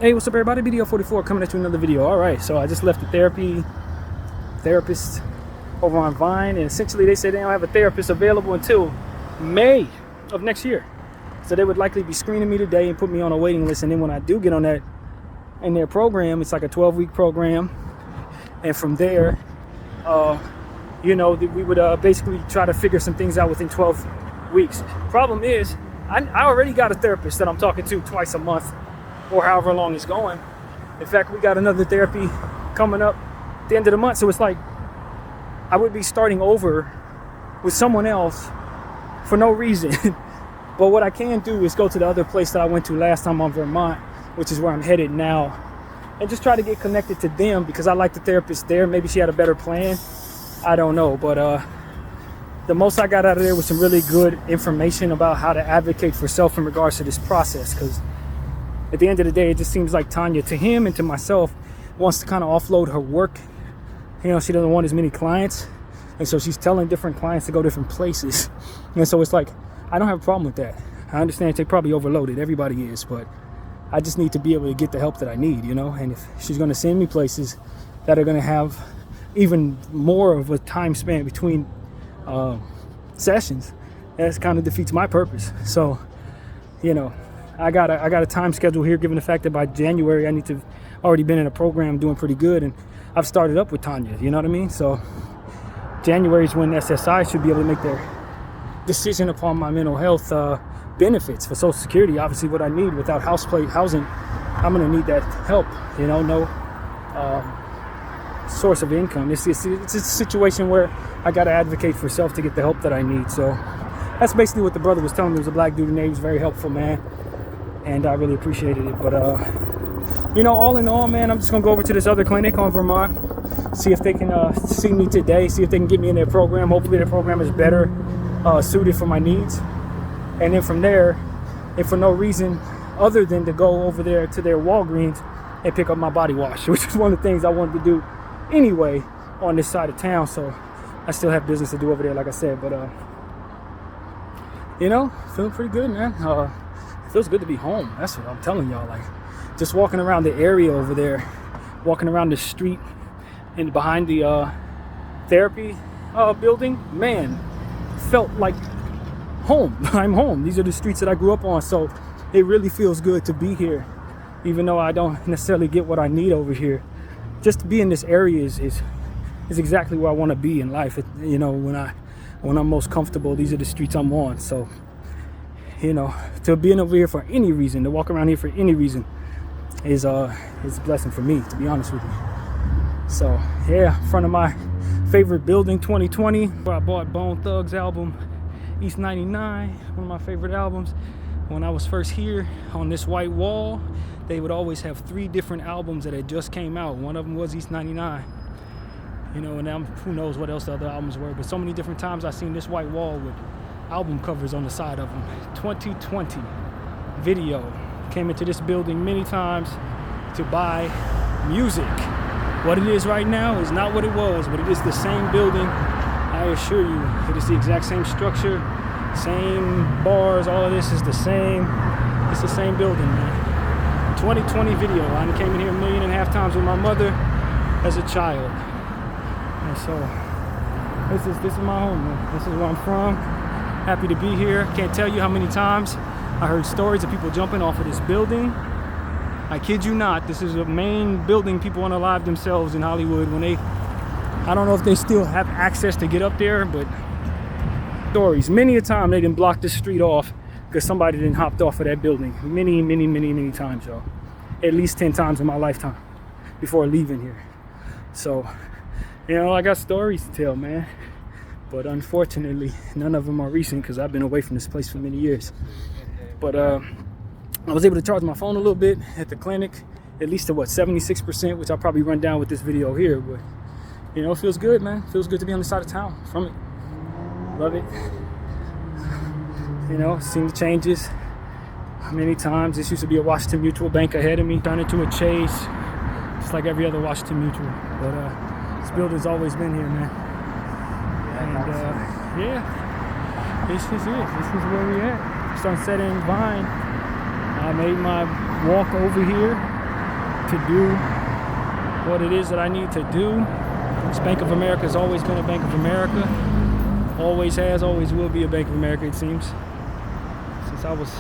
Hey, what's up everybody? BDF 44 coming at you another video. Alright, so I just left the therapist over on Vine, and essentially they said they don't have a therapist available until May of next year. So they would likely be screening me today and put me on a waiting list, and then when I do get on that in their program, it's like a 12-week program, and from there we would basically try to figure some things out within 12 weeks. Problem is, I already got a therapist that I'm talking to twice a month, or however long it's going. In fact, we got another therapy coming up at the end of the month. So it's like I would be starting over with someone else for no reason. But what I can do is go to the other place that I went to last time on Vermont, which is where I'm headed now, and just try to get connected to them because I like the therapist there. Maybe she had a better plan. I don't know. But the most I got out of there was some really good information about how to advocate for self in regards to this process, because at the end of the day, it just seems like Tanya, to him and to myself, wants to kind of offload her work. She doesn't want as many clients, and so she's telling different clients to go different places. And so it's like, I don't have a problem with that. I understand they're probably overloaded, everybody is, but I just need to be able to get the help that I need, and if she's going to send me places that are going to have even more of a time span between sessions, that kind of defeats my purpose. So, I got a time schedule here, given the fact that by January I need to have already been in a program doing pretty good, and I've started up with Tanya, you know what I mean? So January is when SSI should be able to make their decision upon my mental health benefits for Social Security. Obviously what I need without housing, I'm gonna need that help, no source of income. It's a situation where I gotta advocate for self to get the help that I need. So that's basically what the brother was telling me. He was a black dude, and he was very helpful, man, and I really appreciated it. But all in all, man, I'm just gonna go over to this other clinic on Vermont, see if they can see me today, see if they can get me in their program. Hopefully their program is better suited for my needs, and then from there, if for no reason other than to go over there to their Walgreens and pick up my body wash, which is one of the things I wanted to do anyway on this side of town. So I still have business to do over there, like I said. But feeling pretty good, man. It feels good to be home. That's what I'm telling y'all. Like, just walking around the area over there, walking around the street and behind the therapy building, man, felt like home. I'm home. These are the streets that I grew up on, so it really feels good to be here, even though I don't necessarily get what I need over here. Just to be in this area is exactly where I want to be in life. When I'm most comfortable, these are the streets I'm on. So, to be over here for any reason, to walk around here for any reason, is a blessing for me, to be honest with you. So, yeah, in front of my favorite building, 2020, where I bought Bone Thugs' album, East 99, one of my favorite albums. When I was first here, on this white wall, they would always have 3 different albums that had just came out. One of them was East 99. And who knows what else the other albums were, but so many different times I've seen this white wall with album covers on the side of them. 2020 video. Came into this building many times to buy music. What it is right now is not what it was, but it is the same building. I assure you, it is the exact same structure, same bars, all of this is the same. It's the same building, man. 2020 video. I came in here 1.5 million times with my mother as a child. And so this is my home, man. This is where I'm from. Happy to be here. Can't tell you how many times I heard stories of people jumping off of this building. I kid you not, this is a main building people want to live themselves in Hollywood. I don't know if they still have access to get up there, but stories. Many a time they didn't block the street off because somebody didn't hopped off of that building. Many times, y'all. At least 10 times in my lifetime before leaving here. So, I got stories to tell, man. But unfortunately, none of them are recent because I've been away from this place for many years. But I was able to charge my phone a little bit at the clinic, at least to 76%, which I'll probably run down with this video here. But, it feels good, man. It feels good to be on the side of town from it. Love it. Seen the changes many times. This used to be a Washington Mutual bank ahead of me, turned into a Chase, just like every other Washington Mutual. But this building's always been here, man. And this is it. This is where we at. Sunset in Vine. I made my walk over here to do what it is that I need to do. This Bank of America has always been a Bank of America. Always has, always will be a Bank of America, it seems. Since I was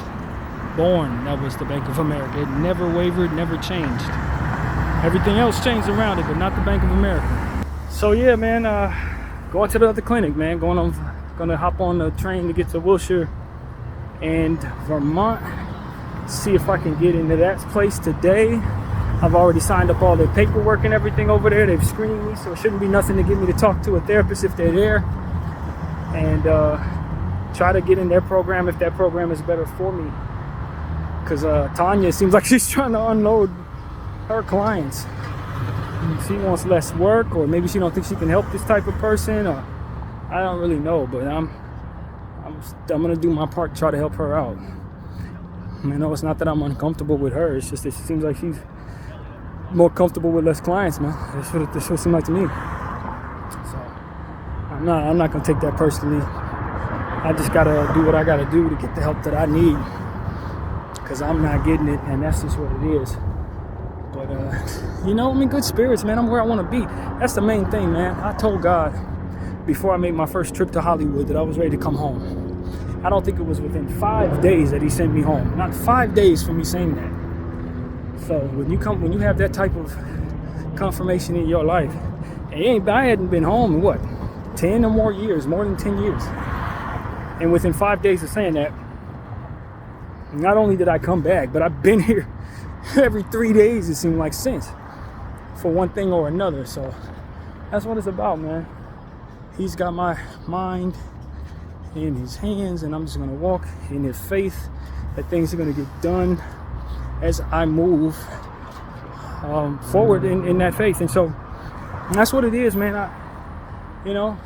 born, that was the Bank of America. It never wavered, never changed. Everything else changed around it, but not the Bank of America. So yeah, man, going to the other clinic, man. Gonna hop on the train to get to Wilshire and Vermont. See if I can get into that place today. I've already signed up all their paperwork and everything over there. They've screened me, so it shouldn't be nothing to get me to talk to a therapist if they're there. And try to get in their program if that program is better for me. Because Tanya seems like she's trying to unload her clients. She wants less work, or maybe she don't think she can help this type of person, or I don't really know. But I'm gonna do my part to try to help her out. You know, it's not that I'm uncomfortable with her. It's just that she seems like she's more comfortable with less clients, man. That's what it seems like to me. So I'm not gonna take that personally. I just gotta do what I gotta do to get the help that I need, because I'm not getting it, and that's just what it is. But you know, I'm in good spirits, man. I'm where I want to be. That's the main thing, man. I told God before I made my first trip to Hollywood that I was ready to come home. I don't think it was within 5 days that he sent me home. Not 5 days from me saying that. So when you have that type of confirmation in your life, I hadn't been home in what, 10 or more years, more than 10 years. And within 5 days of saying that, not only did I come back, but I've been here every 3 days, it seemed like, since, for one thing or another. So that's what it's about, man. He's got my mind in his hands, and I'm just gonna walk in his faith that things are gonna get done as I move forward in that faith. And so that's what it is, man. I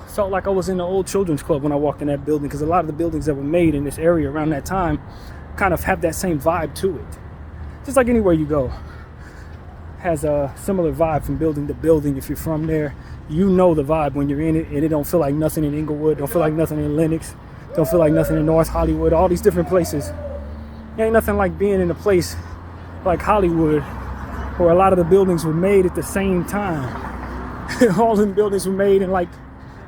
felt like I was in the old children's club when I walked in that building, because a lot of the buildings that were made in this area around that time kind of have that same vibe to it. Just like anywhere you go has a similar vibe from building to building. If you're from there, you know the vibe when you're in it, and it don't feel like nothing in Inglewood, don't feel like nothing in Lenox, don't feel like nothing in North Hollywood, all these different places. Ain't nothing like being in a place like Hollywood, where a lot of the buildings were made at the same time. All them buildings were made in like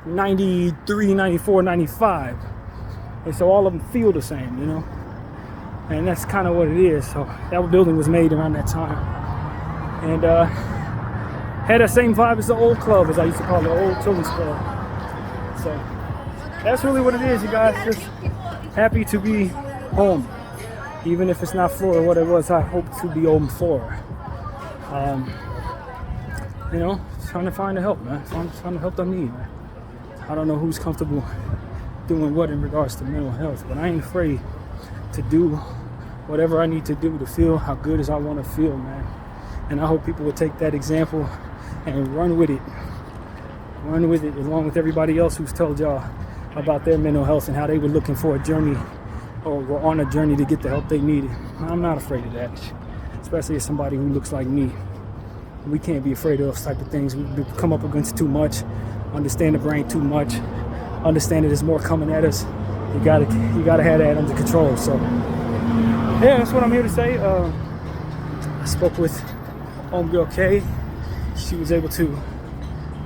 93, 94, 95. And so all of them feel the same, you know? And that's kind of what it is. So that building was made around that time. And had that same vibe as the old club, as I used to call it, the old children's club. So that's really what it is, you guys. Just happy to be home. Even if it's not for what it was I hoped to be home for. Trying to find the help, man. Trying to help I need, man. I don't know who's comfortable doing what in regards to mental health, but I ain't afraid to do whatever I need to do to feel how good as I want to feel, man. And I hope people will take that example and run with it. Run with it along with everybody else who's told y'all about their mental health and how they were looking for a journey, or were on a journey to get the help they needed. I'm not afraid of that, especially as somebody who looks like me. We can't be afraid of those type of things. We come up against too much, understand the brain too much, understand that there's more coming at us. You gotta have that under control. So yeah, that's what I'm here to say. I spoke with homegirl Kay. She was able to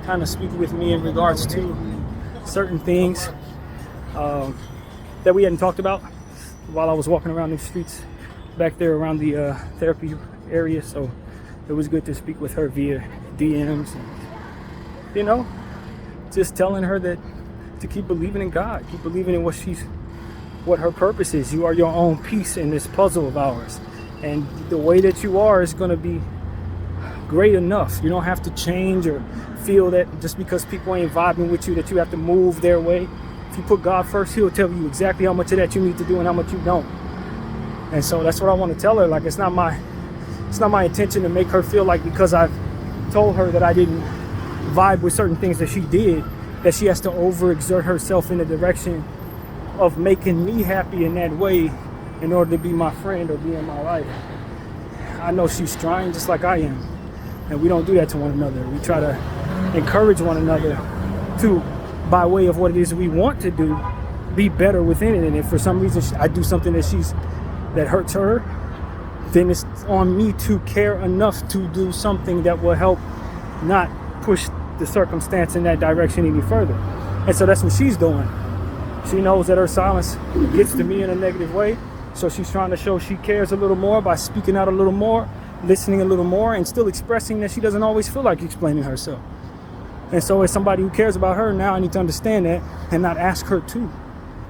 kind of speak with me in regards to certain things that we hadn't talked about while I was walking around the streets back there around the therapy area. So it was good to speak with her via DMs, and, just telling her that to keep believing in God, keep believing in what her purpose is. You are your own piece in this puzzle of ours, and the way that you are is going to be great enough. You don't have to change or feel that just because people ain't vibing with you that you have to move their way. If you put God first, he'll tell you exactly how much of that you need to do and how much you don't. And so that's what I want to tell her. Like, it's not my intention to make her feel like because I've told her that I didn't vibe with certain things that she did, that she has to overexert herself in the direction of making me happy in that way in order to be my friend or be in my life. I know she's trying just like I am, and we don't do that to one another. We try to encourage one another to, by way of what it is we want to do, be better within it. And if for some reason I do something that hurts her, then it's on me to care enough to do something that will help not push the circumstance in that direction any further. And so that's what she's doing. She knows that her silence gets to me in a negative way, so she's trying to show she cares a little more by speaking out a little more, listening a little more, and still expressing that she doesn't always feel like explaining herself. And so as somebody who cares about her, now I need to understand that and not ask her to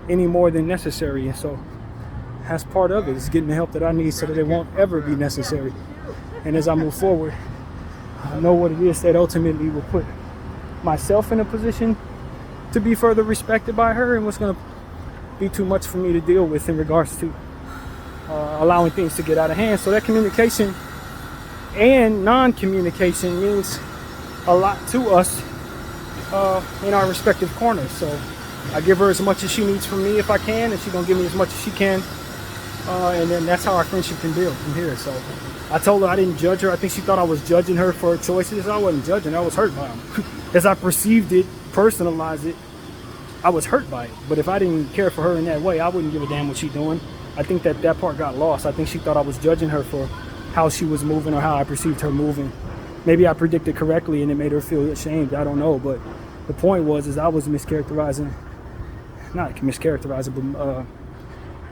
any more than necessary. And so that's part of it, is getting the help that I need so that it won't ever be necessary. And as I move forward, I know what it is that ultimately will put myself in a position to be further respected by her, and what's going to be too much for me to deal with in regards to allowing things to get out of hand. So that communication and non-communication means a lot to us in our respective corners. So I give her as much as she needs from me if I can, and she's going to give me as much as she can. And then that's how our friendship can build from here. So I told her I didn't judge her. I think she thought I was judging her for her choices. I wasn't judging. I was hurt by them. As I perceived it, personalized it, I was hurt by it. But if I didn't care for her in that way, I wouldn't give a damn what she's doing. I think that part got lost. I think she thought I was judging her for how she was moving or how I perceived her moving. Maybe I predicted correctly and it made her feel ashamed. I don't know. But the point was I was mischaracterizing, but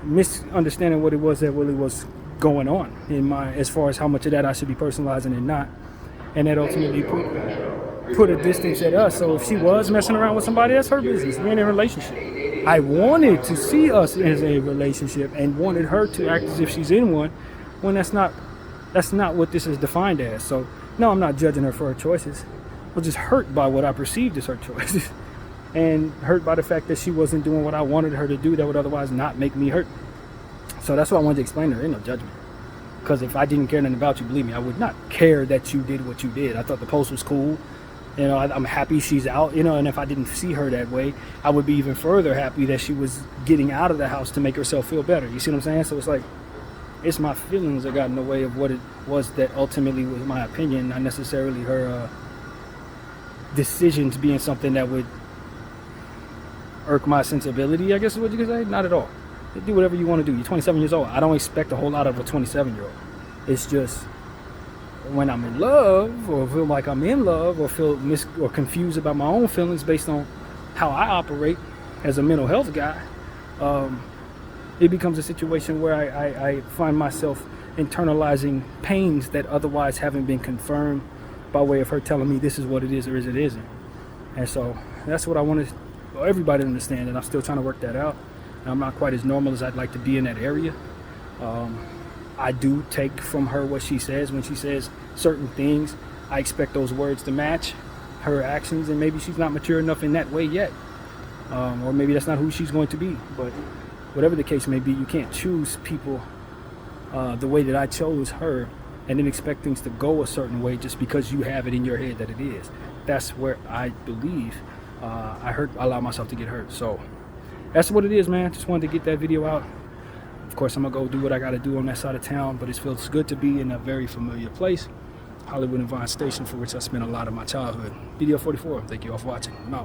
misunderstanding what it was that really was going on in my, as far as how much of that I should be personalizing and not. And that ultimately put a distance at us. So if she was messing around with somebody, that's her business. We're in a relationship. I wanted to see us as a relationship and wanted her to act as if she's in one, when that's not what this is defined as. So no, I'm not judging her for her choices. I was just hurt by what I perceived as her choices. And hurt by the fact that she wasn't doing what I wanted her to do that would otherwise not make me hurt. So that's what I wanted to explain to her. Ain't no judgment. Because if I didn't care nothing about you, believe me, I would not care that you did what you did. I thought the post was cool. You know, I'm happy she's out, you know, and if I didn't see her that way, I would be even further happy that she was getting out of the house to make herself feel better. You see what I'm saying? So it's like, it's my feelings that got in the way of what it was that ultimately was my opinion, not necessarily her decisions being something that would irk my sensibility, I guess is what you could say. Not at all. You do whatever you want to do. You're 27 years old. I don't expect a whole lot of a 27-year-old. It's just when I'm in love, or feel like I'm in love, or feel or confused about my own feelings based on how I operate as a mental health guy, it becomes a situation where I find myself internalizing pains that otherwise haven't been confirmed by way of her telling me this is what it is or it isn't. And so that's what I wanted everybody to understand, and I'm still trying to work that out. And I'm not quite as normal as I'd like to be in that area. I do take from her what she says. When she says certain things, I expect those words to match her actions, and maybe she's not mature enough in that way yet, or maybe that's not who she's going to be. But whatever the case may be, you can't choose people the way that I chose her and then expect things to go a certain way just because you have it in your head that it is. That's where I believe I allow myself to get hurt. So that's what it is, man. Just wanted to get that video out. Of course, I'm gonna go do what I gotta do on that side of town, but it feels good to be in a very familiar place, Hollywood and Vine Station, for which I spent a lot of my childhood. BDF 44, thank you all for watching. I'm out.